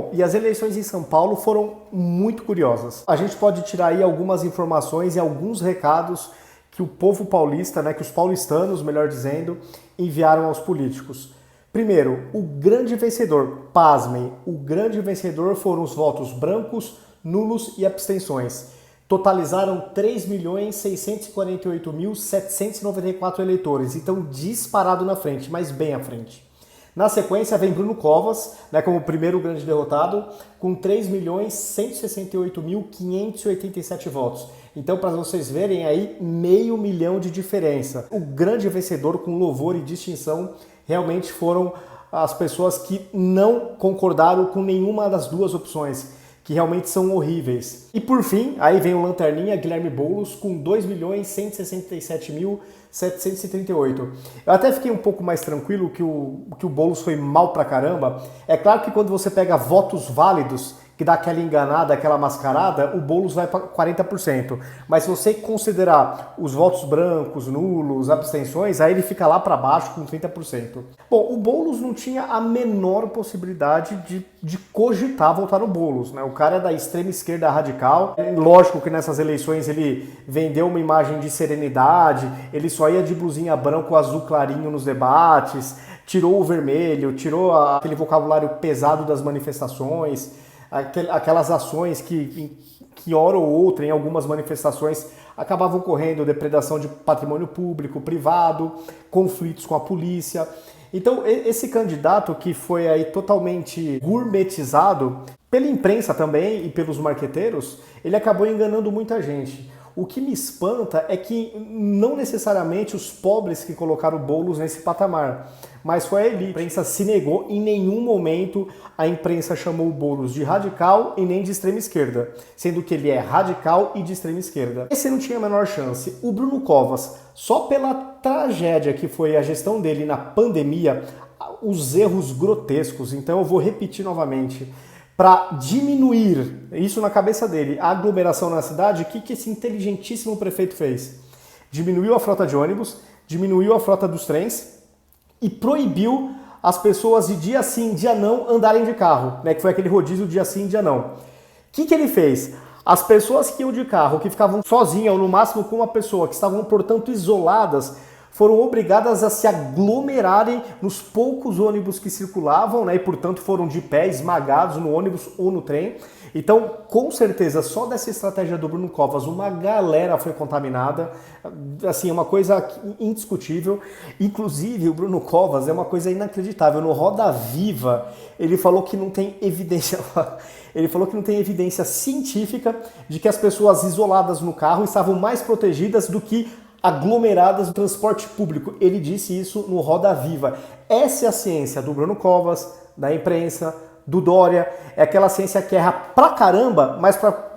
Bom, e as eleições em São Paulo foram muito curiosas. A gente pode tirar aí algumas informações e alguns recados que o povo paulista, que os paulistanos, melhor dizendo, enviaram aos políticos. Primeiro, o grande vencedor, pasmem, o grande vencedor foram os votos brancos, nulos e abstenções. Totalizaram 3.648.794 eleitores, então disparado na frente, mas bem à frente. Na sequência vem Bruno Covas, como o primeiro grande derrotado, com 3.168.587 votos. Então, para vocês verem aí, 500 mil de diferença. O grande vencedor com louvor e distinção realmente foram as pessoas que não concordaram com nenhuma das duas opções, que realmente são horríveis. E por fim, aí vem o lanterninha Guilherme Boulos com 2.167.738. Eu até fiquei um pouco mais tranquilo que o Boulos foi mal pra caramba. É claro que quando você pega votos válidos, que dá aquela enganada, aquela mascarada, o Boulos vai para 40%. Mas se você considerar os votos brancos, nulos, abstenções, aí ele fica lá para baixo com 30%. Bom, o Boulos não tinha a menor possibilidade de cogitar votar no Boulos, O cara é da extrema esquerda radical. Lógico que nessas eleições ele vendeu uma imagem de serenidade, ele só ia de blusinha branco azul clarinho nos debates, tirou o vermelho, tirou aquele vocabulário pesado das manifestações, aquelas ações que hora ou outra, em algumas manifestações, acabavam ocorrendo depredação de patrimônio público, privado, conflitos com a polícia. Então, esse candidato que foi aí totalmente gourmetizado pela imprensa também e pelos marqueteiros, ele acabou enganando muita gente. O que me espanta é que não necessariamente os pobres que colocaram o Boulos nesse patamar, mas foi a elite. A imprensa se negou, em nenhum momento a imprensa chamou o Boulos de radical e nem de extrema esquerda, sendo que ele é radical e de extrema esquerda. Esse não tinha a menor chance. O Bruno Covas, só pela tragédia que foi a gestão dele na pandemia, os erros grotescos, então eu vou repetir novamente. Para diminuir, isso na cabeça dele, a aglomeração na cidade, o que esse inteligentíssimo prefeito fez? Diminuiu a frota de ônibus, diminuiu a frota dos trens e proibiu as pessoas de dia sim, dia não andarem de carro, que foi aquele rodízio dia sim, dia não. O que ele fez? As pessoas que iam de carro, que ficavam sozinhas ou no máximo com uma pessoa, que estavam, portanto, isoladas, foram obrigadas a se aglomerarem nos poucos ônibus que circulavam, e portanto foram de pé, esmagados no ônibus ou no trem. Então, com certeza, só dessa estratégia do Bruno Covas, uma galera foi contaminada, assim, é uma coisa indiscutível. Inclusive, o Bruno Covas é uma coisa inacreditável. No Roda Viva, ele falou que não tem evidência, científica de que as pessoas isoladas no carro estavam mais protegidas do que aglomeradas no transporte público. Ele disse isso no Roda Viva. Essa é a ciência do Bruno Covas, da imprensa, do Dória. É aquela ciência que erra pra caramba, mas para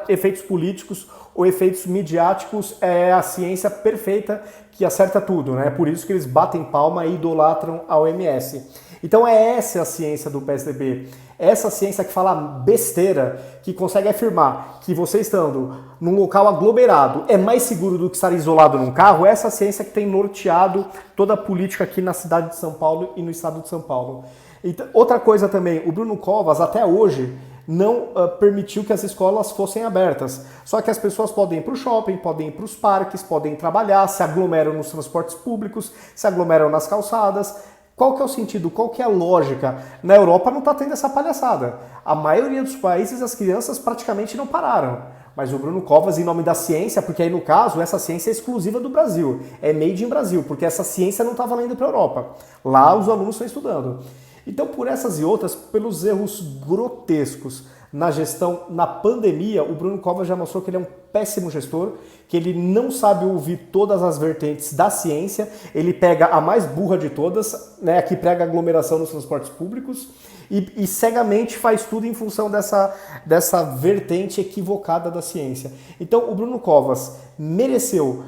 efeitos políticos ou efeitos midiáticos é a ciência perfeita que acerta tudo, É por isso que eles batem palma e idolatram a OMS. Então essa a ciência do PSDB. Essa ciência que fala besteira, que consegue afirmar que você estando num local aglomerado é mais seguro do que estar isolado num carro, essa ciência que tem norteado toda a política aqui na cidade de São Paulo e no estado de São Paulo. Então, outra coisa também, o Bruno Covas até hoje não permitiu que as escolas fossem abertas. Só que as pessoas podem ir para o shopping, podem ir para os parques, podem trabalhar, se aglomeram nos transportes públicos, se aglomeram nas calçadas. Qual que é o sentido? Qual que é a lógica? Na Europa não está tendo essa palhaçada. A maioria dos países, as crianças praticamente não pararam. Mas o Bruno Covas, em nome da ciência, porque aí no caso, essa ciência é exclusiva do Brasil. É made in Brasil, porque essa ciência não está valendo para a Europa. Lá os alunos estão estudando. Então, por essas e outras, pelos erros grotescos na gestão, na pandemia, o Bruno Covas já mostrou que ele é um péssimo gestor, que ele não sabe ouvir todas as vertentes da ciência, ele pega a mais burra de todas, a que prega aglomeração nos transportes públicos, e cegamente faz tudo em função dessa vertente equivocada da ciência. Então, o Bruno Covas mereceu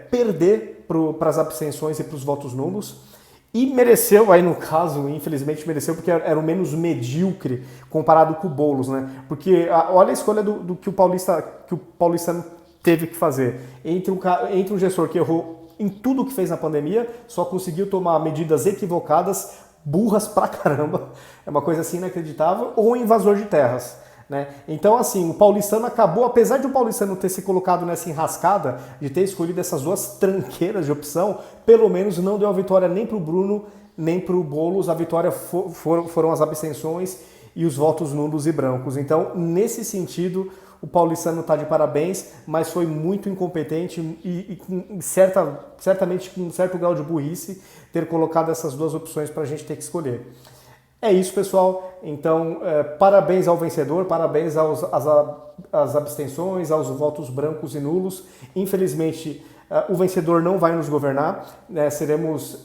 perder para as abstenções e para os votos nulos, e mereceu, aí no caso, infelizmente mereceu, porque era o menos medíocre comparado com o Boulos, Porque olha a escolha do que o paulistano teve que fazer. Entre um gestor que errou em tudo que fez na pandemia, só conseguiu tomar medidas equivocadas, burras pra caramba, é uma coisa assim inacreditável, ou invasor de terras. Né? Então, assim, o paulistano acabou, apesar de o paulistano ter se colocado nessa enrascada, de ter escolhido essas duas tranqueiras de opção, pelo menos não deu a vitória nem para o Bruno, nem para o Boulos. A vitória foram as abstenções e os votos nulos e brancos. Então, nesse sentido, o paulistano está de parabéns, mas foi muito incompetente e certamente com um certo grau de burrice ter colocado essas duas opções para a gente ter que escolher. É isso, pessoal. Então, parabéns ao vencedor, parabéns às abstenções, aos votos brancos e nulos. Infelizmente, o vencedor não vai nos governar, né? Seremos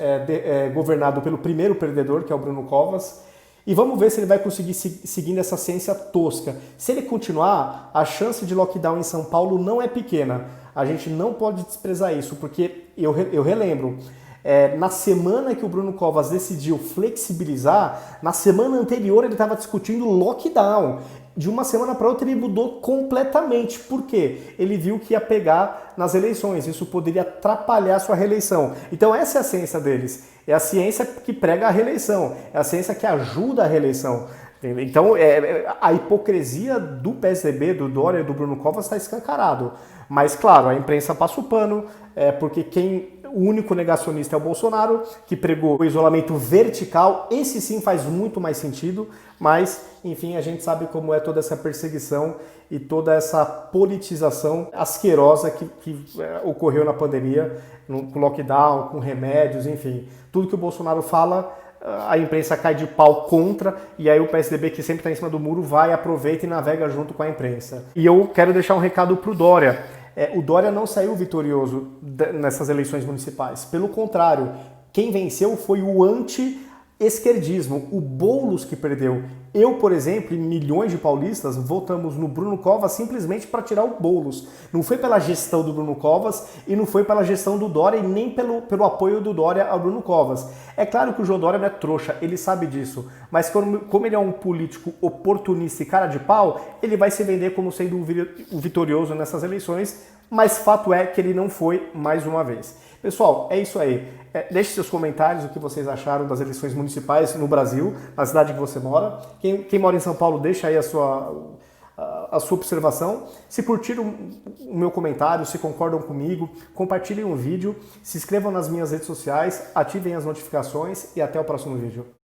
governados pelo primeiro perdedor, que é o Bruno Covas. E vamos ver se ele vai conseguir seguir essa ciência tosca. Se ele continuar, a chance de lockdown em São Paulo não é pequena. A gente não pode desprezar isso, porque eu relembro. Na semana que o Bruno Covas decidiu flexibilizar, na semana anterior ele estava discutindo lockdown. De uma semana para outra ele mudou completamente. Por quê? Ele viu que ia pegar nas eleições. Isso poderia atrapalhar a sua reeleição. Então essa é a ciência deles. É a ciência que prega a reeleição. É a ciência que ajuda a reeleição. Então a hipocrisia do PSDB, do Dória e do Bruno Covas está escancarado. Mas claro, a imprensa passa o pano, porque o único negacionista é o Bolsonaro, que pregou o isolamento vertical. Esse sim faz muito mais sentido, mas enfim, a gente sabe como é toda essa perseguição e toda essa politização asquerosa que ocorreu na pandemia, com lockdown, com remédios, enfim. Tudo que o Bolsonaro fala, a imprensa cai de pau contra, e aí o PSDB, que sempre está em cima do muro, vai, aproveita e navega junto com a imprensa. E eu quero deixar um recado para o Dória. O Dória não saiu vitorioso nessas eleições municipais. Pelo contrário, quem venceu foi o anti-esquerdismo, o Boulos que perdeu. Eu, por exemplo, e milhões de paulistas votamos no Bruno Covas simplesmente para tirar o Boulos. Não foi pela gestão do Bruno Covas e não foi pela gestão do Dória e nem pelo apoio do Dória ao Bruno Covas. É claro que o João Dória não é trouxa, ele sabe disso, mas como ele é um político oportunista e cara de pau, ele vai se vender como sendo o vitorioso nessas eleições, mas fato é que ele não foi mais uma vez. Pessoal, é isso aí. Deixe seus comentários, o que vocês acharam das eleições municipais no Brasil, na cidade que você mora. Quem mora em São Paulo, deixa aí a sua observação. Se curtiram o meu comentário, se concordam comigo, compartilhem o vídeo, se inscrevam nas minhas redes sociais, ativem as notificações e até o próximo vídeo.